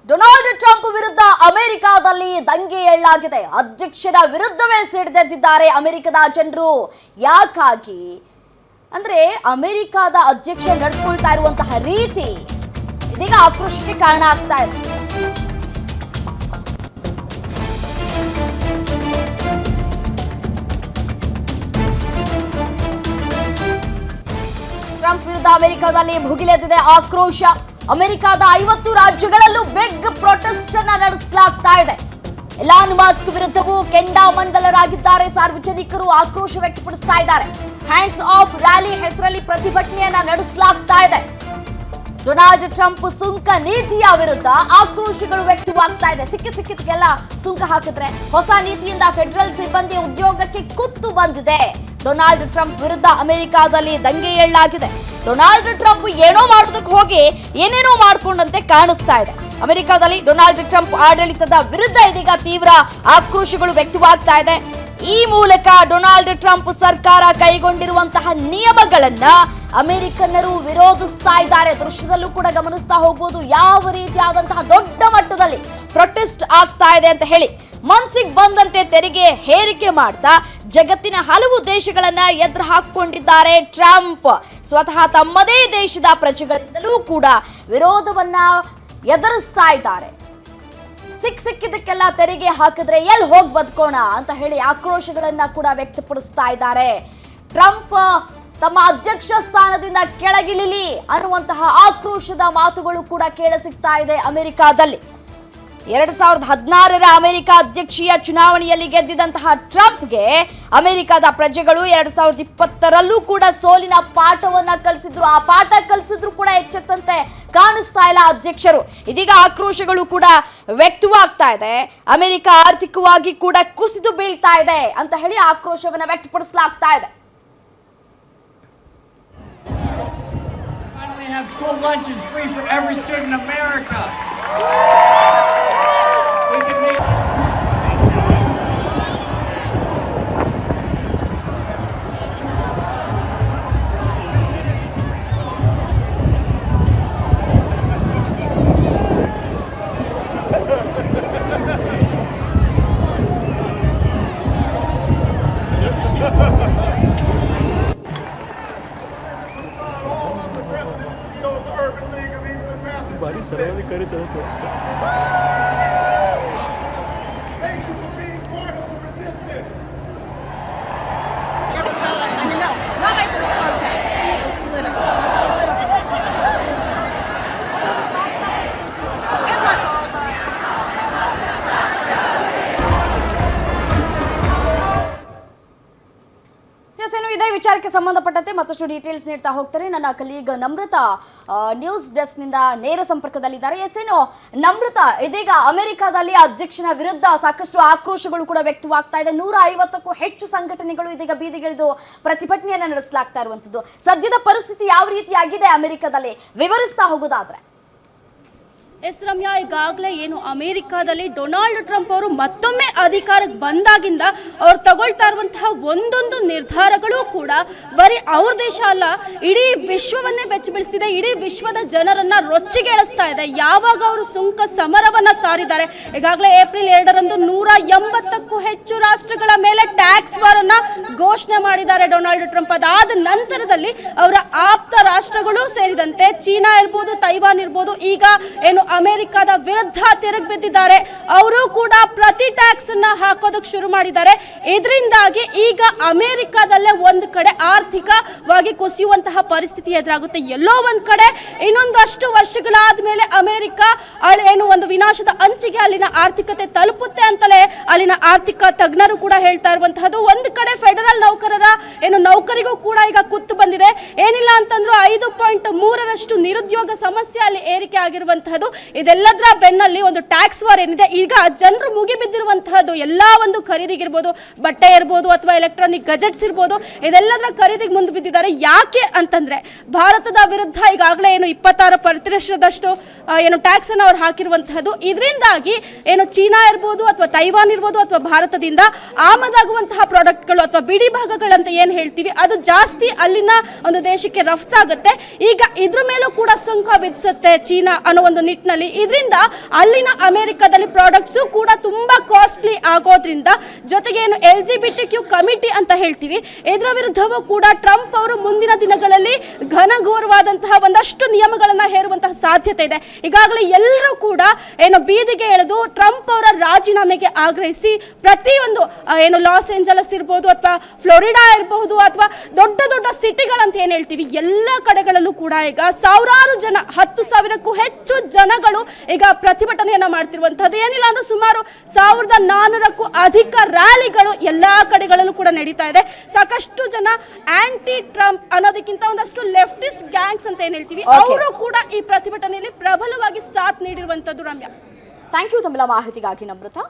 Donald Trump ವಿರುದ್ಧ ಅಮೆರಿಕಾದಲ್ಲಿ ದಂಗೆ ಏಳಲಾಗಿದೆ. ಅಧ್ಯಕ್ಷರ ವಿರುದ್ಧವೇ ಸಿಡಿದೆದ್ದಿದ್ದಾರೆ ಅಮೆರಿಕದ ಜನರು. ಯಾಕಾಗಿ ಅಂದ್ರೆ ಅಮೆರಿಕದ ಅಧ್ಯಕ್ಷ ನಡ್ಕೊಳ್ತಾ ಇರುವಂತಹ ರೀತಿ ಇದೀಗ ಆಕ್ರೋಶಕ್ಕೆ ಕಾರಣ ಆಗ್ತಾ ಇದೆ. ಟ್ರಂಪ್ ವಿರುದ್ಧ ಅಮೆರಿಕದಲ್ಲಿ ಭುಗಿಲೆದ್ದಿದೆ ಆಕ್ರೋಶ. ಅಮೆರಿಕದ 50 ರಾಜ್ಯಗಳಲ್ಲೂ ಬಿಗ್ ಪ್ರೊಟೆಸ್ಟ್ ಅನ್ನ ನಡೆಸಲಾಗ್ತಾ ಇದೆ. ಎಲಾನ್ ಮಸ್ಕ್ ವಿರುದ್ಧವೂ ಕೆಂಡಾಮಂಡಲರಾಗಿದ್ದಾರೆ. ಸಾರ್ವಜನಿಕರು ಆಕ್ರೋಶ ವ್ಯಕ್ತಪಡಿಸ್ತಾ ಇದ್ದಾರೆ. ಹ್ಯಾಂಡ್ಸ್ ಆಫ್ ರ್ಯಾಲಿ ಹೆಸರಲ್ಲಿ ಪ್ರತಿಭಟನೆಯನ್ನ ನಡೆಸಲಾಗ್ತಾ ಇದೆ. ಡೊನಾಲ್ಡ್ ಟ್ರಂಪ್ ಸುಂಕ ನೀತಿಯ ವಿರುದ್ಧ ಆಕ್ರೋಶಗಳು ವ್ಯಕ್ತವಾಗ್ತಾ ಇದೆ. ಸಿಕ್ಕಿದ್ದಕ್ಕೆಲ್ಲ ಸುಂಕ ಹಾಕಿದ್ರೆ ಹೊಸ ನೀತಿಯಿಂದ ಫೆಡರಲ್ ಸಿಬ್ಬಂದಿ ಉದ್ಯೋಗಕ್ಕೆ ಕುತ್ತು ಬಂದಿದೆ. ಡೊನಾಲ್ಡ್ ಟ್ರಂಪ್ ವಿರುದ್ಧ ಅಮೆರಿಕಾದಲ್ಲಿ ದಂಗೆ ಏಳಲಾಗಿದೆ. ಡೊನಾಲ್ಡ್ ಟ್ರಂಪ್ ಏನೋ ಮಾಡೋದಕ್ಕೆ ಹೋಗಿ ಏನೇನೋ ಮಾಡಿಕೊಂಡಂತೆ ಕಾಣಿಸ್ತಾ ಇದೆ. ಅಮೆರಿಕಾದಲ್ಲಿ ಡೊನಾಲ್ಡ್ ಟ್ರಂಪ್ ಆಡಳಿತದ ವಿರುದ್ಧ ಇದೀಗ ತೀವ್ರ ಆಕ್ರೋಶಗಳು ವ್ಯಕ್ತವಾಗ್ತಾ ಇದೆ. ಈ ಮೂಲಕ ಡೊನಾಲ್ಡ್ ಟ್ರಂಪ್ ಸರ್ಕಾರ ಕೈಗೊಂಡಿರುವಂತಹ ನಿಯಮಗಳನ್ನ ಅಮೆರಿಕನ್ನರು ವಿರೋಧಿಸ್ತಾ ಇದ್ದಾರೆ. ದೃಶ್ಯದಲ್ಲೂ ಕೂಡ ಗಮನಿಸ್ತಾ ಹೋಗ್ಬೋದು ಯಾವ ರೀತಿಯಾದಂತಹ ದೊಡ್ಡ ಮಟ್ಟದಲ್ಲಿ ಪ್ರೊಟೆಸ್ಟ್ ಆಗ್ತಾ ಇದೆ ಅಂತ ಹೇಳಿ. ಮನ್ಸಿಗೆ ಬಂದಂತೆ ತೆರಿಗೆ ಹೇರಿಕೆ ಮಾಡ್ತಾ ಜಗತ್ತಿನ ಹಲವು ದೇಶಗಳನ್ನ ಎದುರು ಹಾಕೊಂಡಿದ್ದಾರೆ ಟ್ರಂಪ್. ಸ್ವತಃ ತಮ್ಮದೇ ದೇಶದ ಪ್ರಜೆಗಳಿಂದಲೂ ಕೂಡ ವಿರೋಧವನ್ನ ಎದುರಿಸ್ತಾ ಇದ್ದಾರೆ. ಸಿಕ್ಕಿದ್ದಕ್ಕೆಲ್ಲ ತೆರಿಗೆ ಹಾಕಿದ್ರೆ ಎಲ್ಲಿ ಹೋಗಿ ಬದುಕೋಣ ಅಂತ ಹೇಳಿ ಆಕ್ರೋಶಗಳನ್ನ ಕೂಡ ವ್ಯಕ್ತಪಡಿಸ್ತಾ ಇದ್ದಾರೆ. ಟ್ರಂಪ್ ತಮ್ಮ ಅಧ್ಯಕ್ಷ ಸ್ಥಾನದಿಂದ ಕೆಳಗಿಳಿಲಿ ಅನ್ನುವಂತಹ ಆಕ್ರೋಶದ ಮಾತುಗಳು ಕೂಡ ಕೇಳಸಿಗ್ತಾ ಇದೆ ಅಮೆರಿಕಾದಲ್ಲಿ. 2016ರ ಅಮೆರಿಕ ಅಧ್ಯಕ್ಷೀಯ ಚುನಾವಣೆಯಲ್ಲಿ ಗೆದ್ದಿದ್ದಂತಹ ಟ್ರಂಪ್ಗೆ ಅಮೆರಿಕದ ಪ್ರಜೆಗಳು 2020ರಲ್ಲೂ ಕೂಡ ಸೋಲಿನ ಪಾಠವನ್ನ ಕಲಿಸಿದ್ರು. ಆ ಪಾಠ ಕಲಿಸಿದ್ರು ಕೂಡ ಎಚ್ಚೆತ್ತಂತೆ ಕಾಣಿಸ್ತಾ ಇಲ್ಲ ಅಧ್ಯಕ್ಷರು. ಇದೀಗ ಆಕ್ರೋಶಗಳು ಕೂಡ ವ್ಯಕ್ತವಾಗ್ತಾ ಇದೆ. ಅಮೆರಿಕ ಆರ್ಥಿಕವಾಗಿ ಕೂಡ ಕುಸಿದು ಬೀಳ್ತಾ ಇದೆ ಅಂತ ಹೇಳಿ ಆಕ್ರೋಶವನ್ನ ವ್ಯಕ್ತಪಡಿಸಲಾಗ್ತಾ ಇದೆ. Have school lunches free for every student in America. We can make भारी सर्वाधिक करीत ಇದೇ ವಿಚಾರಕ್ಕೆ ಸಂಬಂಧಪಟ್ಟಂತೆ ಮತ್ತಷ್ಟು ಡೀಟೇಲ್ಸ್ ನೀಡ್ತಾ ಹೋಗ್ತಾರೆ ನನ್ನ ಕಲೀಗ್ ನಮ್ರತಾ ನ್ಯೂಸ್ ಡೆಸ್ಕ್ ನಿಂದ ನೇರ ಸಂಪರ್ಕದಲ್ಲಿದ್ದಾರೆ. ಎಸ್ಏನೋ ನಮ್ರತಾ, ಇದೀಗ ಅಮೆರಿಕದಲ್ಲಿ ಅಧ್ಯಕ್ಷನ ವಿರುದ್ಧ ಸಾಕಷ್ಟು ಆಕ್ರೋಶಗಳು ಕೂಡ ವ್ಯಕ್ತವಾಗ್ತಾ ಇದೆ. 150ಕ್ಕೂ ಹೆಚ್ಚು ಸಂಘಟನೆಗಳು ಇದೀಗ ಬೀದಿಗಿಳಿದು ಪ್ರತಿಭಟನೆಯನ್ನ ನಡೆಸಲಾಗ್ತಾ ಇರುವಂತದ್ದು. ಸದ್ಯದ ಪರಿಸ್ಥಿತಿ ಯಾವ ರೀತಿಯಾಗಿದೆ ಅಮೆರಿಕದಲ್ಲಿ ವಿವರಿಸ್ತಾ ಹೋಗೋದಾದ್ರೆ? ಎಸ್ ರಮ್ಯಾ, ಈಗಾಗಲೇ ಏನು ಅಮೆರಿಕಾದಲ್ಲಿ ಡೊನಾಲ್ಡ್ ಟ್ರಂಪ್ ಅವರು ಮತ್ತೊಮ್ಮೆ ಅಧಿಕಾರಕ್ಕೆ ಬಂದಾಗಿಂದ ಅವ್ರು ತಗೊಳ್ತಾ ಇರುವಂತಹ ಒಂದೊಂದು ನಿರ್ಧಾರಗಳು ಕೂಡ ಬರೀ ಅವ್ರ ದೇಶ ಅಲ್ಲ, ಇಡೀ ವಿಶ್ವವನ್ನೇ ಬೆಚ್ಚಬೀಳಿಸ್ತಿದೆ. ಇಡೀ ವಿಶ್ವದ ಜನರನ್ನ ರೊಚ್ಚಿಗೇಳಿಸ್ತಾ ಇದೆ. ಯಾವಾಗ ಅವರು ಸುಂಕ ಸಮರವನ್ನ ಸಾರಿದ್ದಾರೆ, ಈಗಾಗಲೇ ಏಪ್ರಿಲ್ 2ರಂದು 180ಕ್ಕೂ ಹೆಚ್ಚು ರಾಷ್ಟ್ರಗಳ ಮೇಲೆ ಟ್ಯಾಕ್ಸ್ ವಾರನ್ನ ಘೋಷಣೆ ಮಾಡಿದ್ದಾರೆ ಡೊನಾಲ್ಡ್ ಟ್ರಂಪ್. ಅದಾದ ನಂತರದಲ್ಲಿ ಅವರ ಆಪ್ತ ರಾಷ್ಟ್ರಗಳು ಸೇರಿದಂತೆ ಚೀನಾ ಇರ್ಬೋದು, ತೈವಾನ್ ಇರ್ಬೋದು, ಈಗ ಏನು ಅಮೆರಿಕದ ವಿರುದ್ಧ ತಿರುಗಿ ಬಿದ್ದಿದ್ದಾರೆ. ಅವರು ಕೂಡ ಪ್ರತಿ ಟ್ಯಾಕ್ಸ್ ಅನ್ನ ಹಾಕೋದಕ್ಕೆ ಶುರು ಮಾಡಿದ್ದಾರೆ. ಇದರಿಂದಾಗಿ ಈಗ ಅಮೆರಿಕದಲ್ಲೇ ಒಂದು ಕಡೆ ಆರ್ಥಿಕವಾಗಿ ಕುಸಿಯುವಂತಹ ಪರಿಸ್ಥಿತಿ ಎದುರಾಗುತ್ತೆ. ಎಲ್ಲೋ ಒಂದ್ ಕಡೆ ಇನ್ನೊಂದಷ್ಟು ವರ್ಷಗಳಾದ ಮೇಲೆ ಅಮೆರಿಕ ಏನು ಒಂದು ವಿನಾಶದ ಅಂಚಿಗೆ ಅಲ್ಲಿನ ಆರ್ಥಿಕತೆ ತಲುಪುತ್ತೆ ಅಂತಲೇ ಅಲ್ಲಿನ ಆರ್ಥಿಕ ತಜ್ಞರು ಕೂಡ ಹೇಳ್ತಾ ಇರುವಂತಹದ್ದು. ಒಂದು ಕಡೆ ಫೆಡರಲ್ ನೌಕರರ ಏನು ನೌಕರಿಗೂ ಕೂಡ ಈಗ ಕುತ್ತು ಬಂದಿದೆ. ಏನಿಲ್ಲ ಅಂತಂದ್ರೂ 5.3ರಷ್ಟು ನಿರುದ್ಯೋಗ ಸಮಸ್ಯೆ ಅಲ್ಲಿ ಏರಿಕೆ ಆಗಿರುವಂತಹದ್ದು. ಇದೆಲ್ಲದರ ಬೆನ್ನಲ್ಲಿ ಒಂದು ಟ್ಯಾಕ್ಸ್ ವಾರ್ ಏನಿದೆ, ಈಗ ಜನರು ಮುಗಿಬಿದ್ದಿರುವಂತಹದ್ದು. ಎಲ್ಲಾ ಒಂದು ಖರೀದಿಗಿರ್ಬೋದು, ಬಟ್ಟೆ ಇರ್ಬೋದು ಅಥವಾ ಎಲೆಕ್ಟ್ರಾನಿಕ್ ಗಜೆಟ್ಸ್ ಇರ್ಬೋದು, ಇದೆಲ್ಲದರ ಖರೀದಿಗೆ ಮುಂದೆ ಬಿದ್ದಿದ್ದಾರೆ. ಯಾಕೆ ಅಂತಂದ್ರೆ ಭಾರತದ ವಿರುದ್ಧ ಈಗಾಗಲೇ ಏನು 26% ಏನು ಟ್ಯಾಕ್ಸ್ ಅನ್ನು ಅವ್ರು ಹಾಕಿರುವಂತಹದ್ದು. ಇದರಿಂದಾಗಿ ಏನು ಚೀನಾ ಇರ್ಬೋದು ಅಥವಾ ತೈವಾನ್ ಇರ್ಬೋದು ಅಥವಾ ಭಾರತದಿಂದ ಆಮದಾಗುವಂತಹ ಪ್ರಾಡಕ್ಟ್ಗಳು ಅಥವಾ ಬಿಡಿ ಭಾಗಗಳಂತ ಏನು ಹೇಳ್ತೀವಿ, ಅದು ಜಾಸ್ತಿ ಅಲ್ಲಿನ ಒಂದು ದೇಶಕ್ಕೆ ರಫ್ತಾಗುತ್ತೆ. ಈಗ ಇದ್ರ ಮೇಲೂ ಕೂಡ ಸುಂಕ ವಿಧಿಸುತ್ತೆ ಚೀನಾ ಅನ್ನೋ ಒಂದು ನಿಟ್ಟಿನಲ್ಲಿ ನಲ್ಲಿ. ಇದರಿಂದ ಅಲ್ಲಿನ ಅಮೆರಿಕದಲ್ಲಿ ಪ್ರಾಡಕ್ಟ್ಸು ಕೂಡ ತುಂಬಾ ಕಾಸ್ಟ್ಲಿ ಆಗೋದ್ರಿಂದ, ಜೊತೆಗೆ ಏನು LGBTQ ಕಮಿಟಿ ಅಂತ ಹೇಳ್ತೀವಿ, ಇದರ ವಿರುದ್ಧವೂ ಕೂಡ ಟ್ರಂಪ್ ಅವರು ಮುಂದಿನ ದಿನಗಳಲ್ಲಿ ಘನಘೋರವಾದಂತಹ ಒಂದಷ್ಟು ನಿಯಮಗಳನ್ನ ಹೇರುವಂತಹ ಸಾಧ್ಯತೆ ಇದೆ. ಈಗಾಗಲೇ ಎಲ್ಲರೂ ಕೂಡ ಏನು ಬೀದಿಗೆ ಎಳೆದು ಟ್ರಂಪ್ ಅವರ ರಾಜೀನಾಮೆಗೆ ಆಗ್ರಹಿಸಿ ಪ್ರತಿಯೊಂದು ಏನು ಲಾಸ್ ಏಂಜಲಸ್ ಇರ್ಬೋದು ಅಥವಾ ಫ್ಲೋರಿಡಾ ಇರಬಹುದು ಅಥವಾ ದೊಡ್ಡ ದೊಡ್ಡ ಸಿಟಿಗಳಂತ ಏನು ಹೇಳ್ತೀವಿ, ಎಲ್ಲ ಕಡೆಗಳಲ್ಲೂ ಕೂಡ ಈಗ ಸಾವಿರಾರು ಜನ, 10,000ಕ್ಕೂ ಹೆಚ್ಚು ಜನಗಳು ಈಗ ಪ್ರತಿಭಟನೆಯನ್ನ ಮಾಡ್ತಿರುವಂತದ್ದು. ಏನಿಲ್ಲ ಅಂದ್ರೆ ಸುಮಾರು 1,400ಕ್ಕೂ ಅಧಿಕ ರ್ಯಾಲಿಗಳು ಎಲ್ಲಾ ಕಡೆಗಳಲ್ಲೂ ಕೂಡ ನಡೀತಾ ಇದೆ. ಸಾಕಷ್ಟು ಜನ ಆಂಟಿ ಟ್ರಂಪ್ ಅನ್ನೋದಕ್ಕಿಂತ ಒಂದಷ್ಟು ಲೆಫ್ಟಿಸ್ಟ್ ಗ್ಯಾಂಗ್ಸ್ ಅಂತ ಏನ್ ಹೇಳ್ತೀವಿ, ಅವರು ಕೂಡ ಈ ಪ್ರತಿಭಟನೆಯಲ್ಲಿ ಪ್ರಬಲವಾಗಿ ಸಾಥ್ ನೀಡಿರುವಂತದ್ದು. ರಮ್ಯಾ, ಥ್ಯಾಂಕ್ ಯು ತಮ್ಮೆಲ್ಲ ಮಾಹಿತಿಗಾಗಿ ನಮ್ರತಾ.